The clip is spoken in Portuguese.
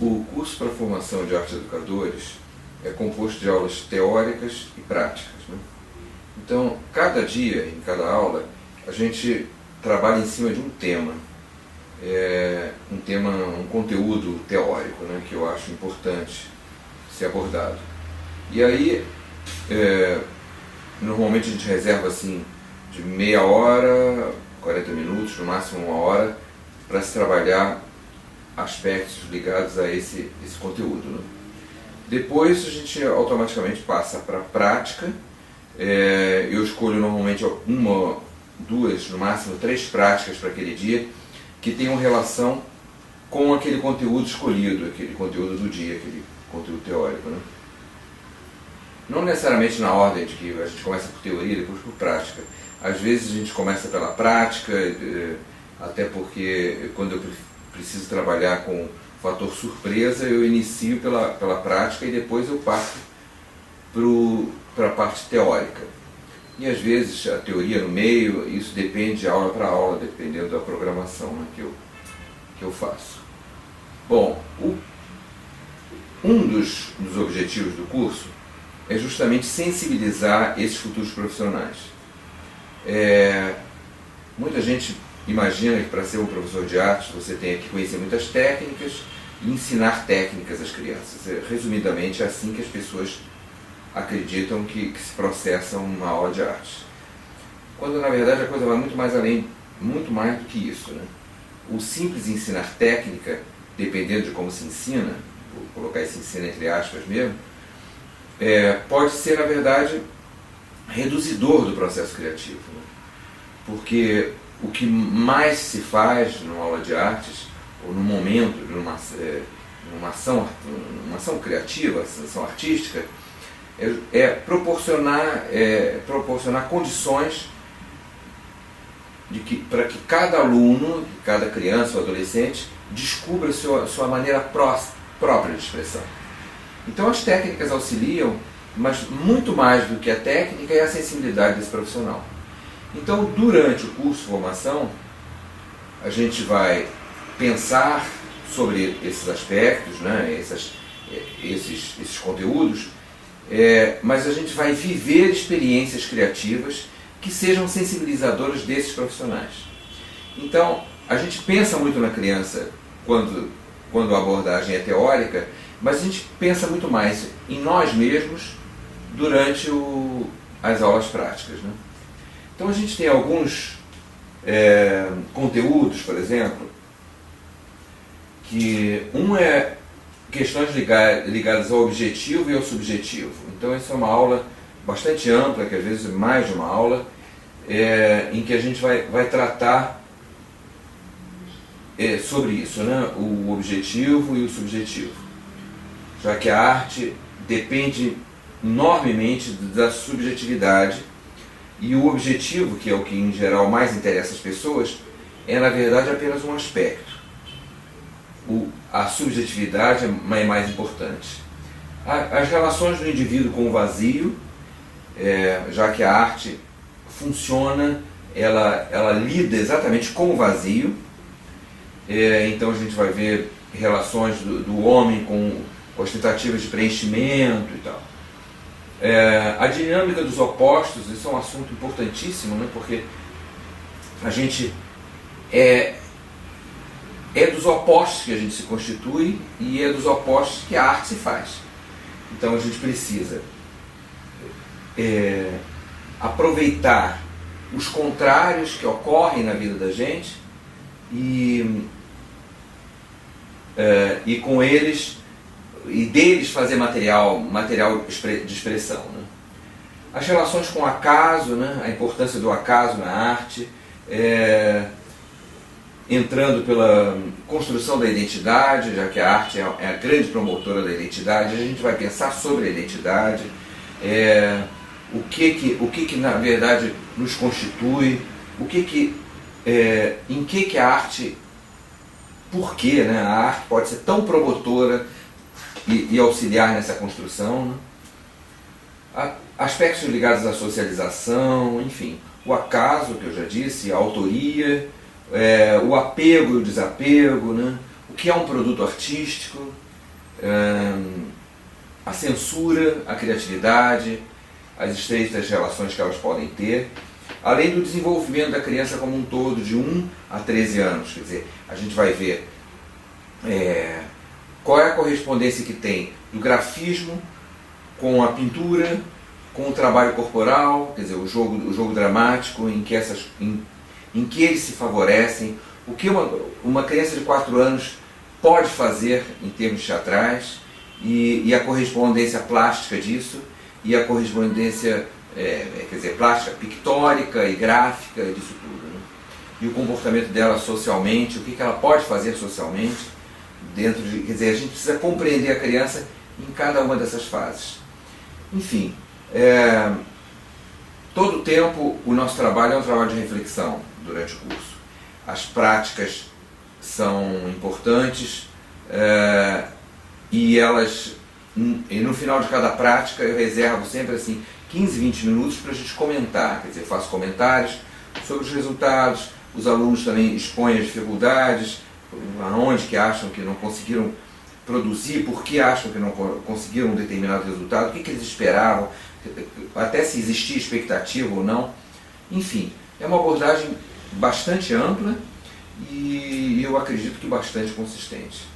O curso para a formação de arte educadores é composto de aulas teóricas e práticas, né? Então, cada dia, em cada aula, a gente trabalha em cima de um tema. Um conteúdo teórico, né, que eu acho importante ser abordado. E aí, normalmente a gente reserva assim, de meia hora, 40 minutos, no máximo uma hora, para se trabalhar aspectos ligados a esse conteúdo, né? Depois a gente automaticamente passa para a prática. Eu escolho normalmente uma, duas, no máximo 3 práticas para aquele dia, que tenham relação com aquele conteúdo escolhido, aquele conteúdo do dia, aquele conteúdo teórico, né? Não necessariamente na ordem de que a gente começa por teoria e depois por prática. Às vezes a gente começa pela prática, até porque quando eu preciso trabalhar com o fator surpresa, eu inicio pela prática e depois eu passo para a parte teórica. E às vezes a teoria no meio, isso depende de aula para aula, dependendo da programação, né, que eu faço. Bom, um dos objetivos do curso é justamente sensibilizar esses futuros profissionais. Muita gente imagina que para ser um professor de arte você tem que conhecer muitas técnicas e ensinar técnicas às crianças. Resumidamente, é assim que as pessoas acreditam que se processa uma aula de arte. Quando na verdade a coisa vai muito mais além, muito mais do que isso, né? O simples ensinar técnica, dependendo de como se ensina, vou colocar esse ensino entre aspas mesmo, pode ser na verdade reduzidor do processo criativo, né? Porque o que mais se faz numa aula de artes, ou no momento, numa ação criativa, ação artística, proporcionar condições para que cada aluno, cada criança ou adolescente descubra sua maneira própria de expressão. Então as técnicas auxiliam, mas muito mais do que a técnica é a sensibilidade desse profissional. Então durante o curso de formação a gente vai pensar sobre esses aspectos, né, esses conteúdos, mas a gente vai viver experiências criativas que sejam sensibilizadoras desses profissionais. Então, a gente pensa muito na criança quando a abordagem é teórica, mas a gente pensa muito mais em nós mesmos durante as aulas práticas, né? Então a gente tem alguns conteúdos, por exemplo, que é questões ligadas ao objetivo e ao subjetivo. Então essa é uma aula bastante ampla, que às vezes é mais de uma aula, em que a gente vai tratar sobre isso, né? O objetivo e o subjetivo. Já que a arte depende enormemente da subjetividade, e o objetivo, que é o que em geral mais interessa as pessoas, é na verdade apenas um aspecto. A subjetividade é mais importante. As relações do indivíduo com o vazio, já que a arte funciona, ela lida exatamente com o vazio, então a gente vai ver relações do homem com as tentativas de preenchimento e tal. A dinâmica dos opostos, isso é um assunto importantíssimo, né? Porque a gente é dos opostos que a gente se constitui e é dos opostos que a arte se faz. Então a gente precisa aproveitar os contrários que ocorrem na vida da gente e com eles e deles fazer material de expressão, né? As relações com o acaso, né? A importância do acaso na arte, entrando pela construção da identidade, já que a arte é a grande promotora da identidade. A gente vai pensar sobre a identidade, o que na verdade nos constitui, em que a arte, por que, né, a arte pode ser tão promotora e auxiliar nessa construção, né? Aspectos ligados à socialização, enfim, o acaso, que eu já disse, a autoria, o apego e o desapego, né? O que é um produto artístico, a censura, a criatividade, as estreitas relações que elas podem ter, além do desenvolvimento da criança como um todo, de 1 a 13 anos. Quer dizer, a gente vai ver qual é a correspondência que tem do grafismo com a pintura, com o trabalho corporal, quer dizer, o jogo dramático, em que eles se favorecem, o que uma criança de 4 anos pode fazer em termos teatrais, e a correspondência plástica disso, e a correspondência quer dizer, plástica, pictórica e gráfica disso tudo, né? E o comportamento dela socialmente, o que ela pode fazer socialmente, quer dizer, a gente precisa compreender a criança em cada uma dessas fases. Enfim, todo o tempo o nosso trabalho é um trabalho de reflexão durante o curso. As práticas são importantes, e no final de cada prática eu reservo sempre assim 15, 20 minutos para a gente comentar, quer dizer, faço comentários sobre os resultados, os alunos também expõem as dificuldades, aonde que acham que não conseguiram produzir, por que acham que não conseguiram um determinado resultado, o que eles esperavam, até se existia expectativa ou não. Enfim, é uma abordagem bastante ampla e eu acredito que bastante consistente.